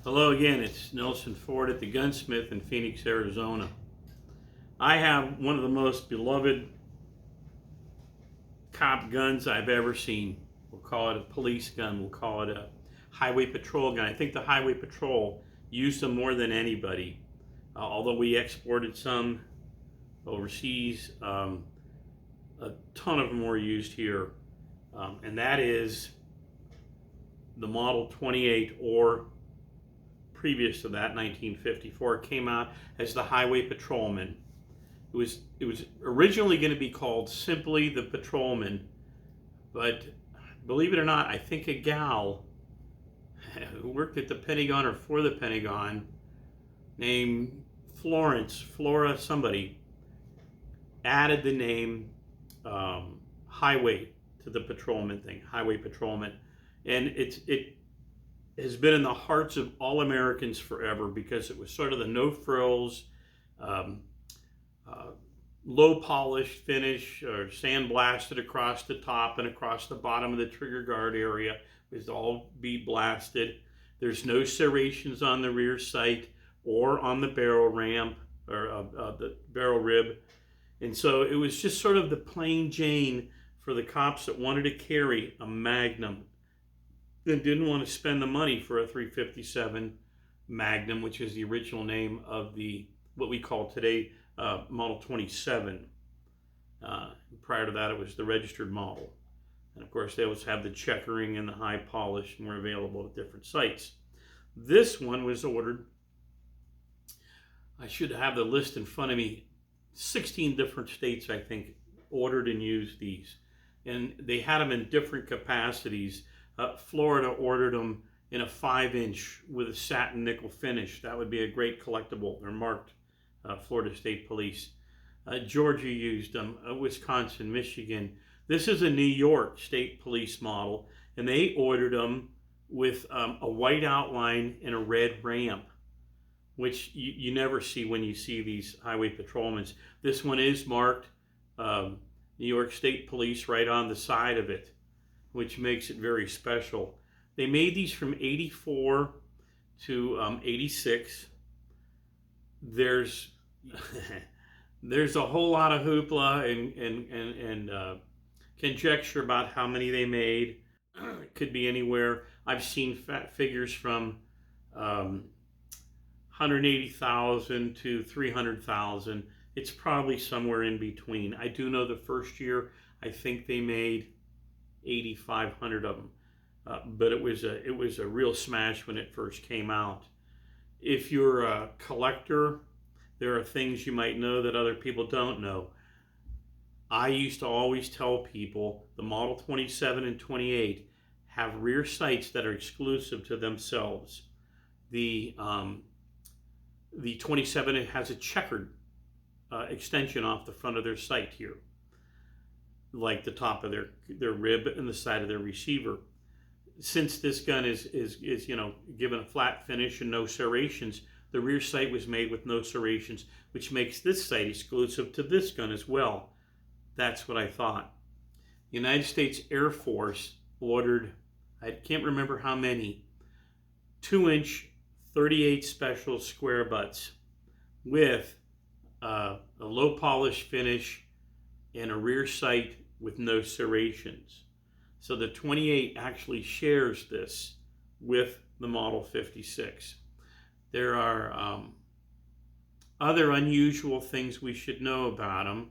Hello again, it's Nelson Ford at the Gunsmith in Phoenix, Arizona. I have one of the most beloved cop guns I've ever seen. We'll call it a police gun, we'll call it a highway patrol gun. I think the highway patrol used them more than anybody. Although we exported some overseas, a ton of them were used here. And that is the Model 28, or previous to that, 1954, came out as the Highway Patrolman. It was originally going to be called simply the Patrolman, but believe it or not, I think a gal who worked at the Pentagon or for the Pentagon named Flora somebody, added the name Highway to the Patrolman thing, Highway Patrolman. And it has been in the hearts of all Americans forever because it was sort of the no frills, low polished finish, or sandblasted across the top and across the bottom of the trigger guard area. It was all bead blasted. There's no serrations on the rear sight or on the barrel ramp or the barrel rib. And so it was just sort of the plain Jane for the cops that wanted to carry a Magnum and didn't want to spend the money for a 357 Magnum, which is the original name of the what we call today Model 27. Prior to that, it was the registered model. And of course, they always have the checkering and the high polish, and were available at different sites. This one was ordered, I should have the list in front of me, 16 different states, I think, ordered and used these. And they had them in different capacities. Florida ordered them in a 5-inch with a satin nickel finish. That would be a great collectible. They're marked Florida State Police. Georgia used them, Wisconsin, Michigan. This is a New York State Police model, and they ordered them with a white outline and a red ramp, which you never see when you see these highway patrolmen. This one is marked New York State Police right on the side of it, which makes it very special. They made these from 84 to 86. There's there's a whole lot of hoopla and conjecture about how many they made. It could be anywhere. I've seen figures from 180,000 to 300,000. It's probably somewhere in between. I do know the first year, I think they made 8,500 of them, but it was a real smash when it first came out. If you're a collector, there are things you might know that other people don't know. I used to always tell people the Model 27 and 28 have rear sights that are exclusive to themselves. The 27 has a checkered extension off the front of their sight here, like the top of their rib and the side of their receiver. Since this gun is given a flat finish and no serrations, the rear sight was made with no serrations, which makes this sight exclusive to this gun as well. That's what I thought. The United States Air Force ordered, I can't remember how many, 2-inch 38 special square butts with a low polish finish and a rear sight with no serrations. So the 28 actually shares this with the Model 56. There are other unusual things we should know about them.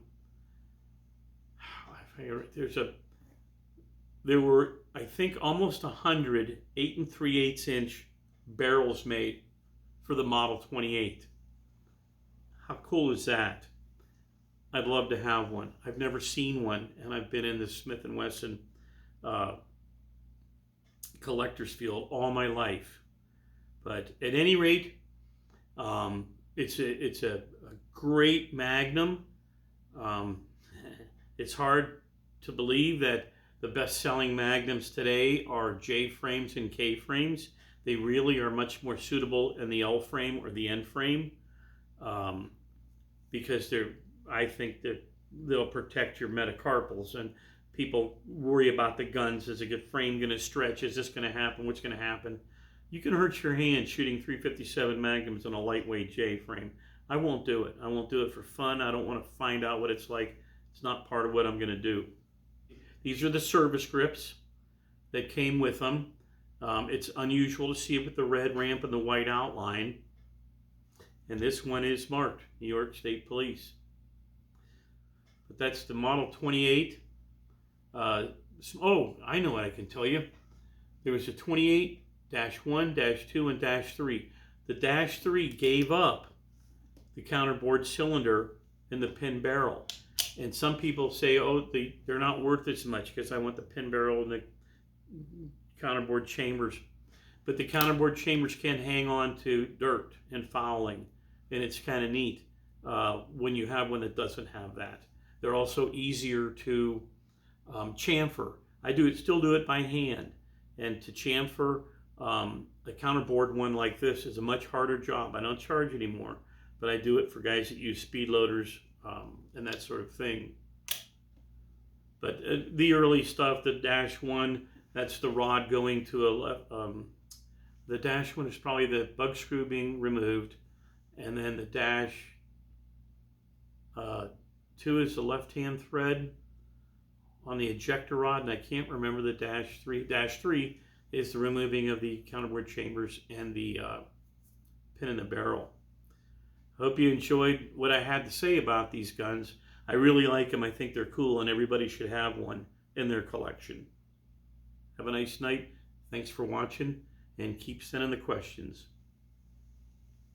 There were, I think, almost 100 8 3/8 inch barrels made for the Model 28. How cool is that? I'd love to have one. I've never seen one, and I've been in the Smith & Wesson collector's field all my life. But at any rate, it's a great Magnum. It's hard to believe that the best-selling Magnums today are J frames and K frames. They really are much more suitable in the L frame or the N frame because I think that they'll protect your metacarpals, and people worry about the guns. Is the frame going to stretch? Is this going to happen? What's going to happen? You can hurt your hand shooting 357 Magnums on a lightweight J frame. I won't do it. I won't do it for fun. I don't want to find out what it's like. It's not part of what I'm going to do. These are the service grips that came with them. It's unusual to see it with the red ramp and the white outline. And this one is marked New York State Police. But that's the Model 28. Oh, I know what I can tell you. There was a 28-1, -2, and -3. The -3 gave up the counterbore cylinder and the pin barrel. And some people say, oh, they're not worth as much because I want the pin barrel and the counterbore chambers. But the counterbore chambers can hang on to dirt and fouling. And it's kind of neat when you have one that doesn't have that. They're also easier to chamfer. I still do it by hand. And to chamfer a counterboard one like this is a much harder job. I don't charge anymore, but I do it for guys that use speed loaders and that sort of thing. But the early stuff, the -1, that's the rod going to a left. The -1 is probably the bug screw being removed, and then the -2 is the left-hand thread on the ejector rod, and I can't remember the -3. -3 is the removing of the counterbore chambers and the pin in the barrel. I hope you enjoyed what I had to say about these guns. I really like them. I think they're cool, and everybody should have one in their collection. Have a nice night. Thanks for watching, and keep sending the questions.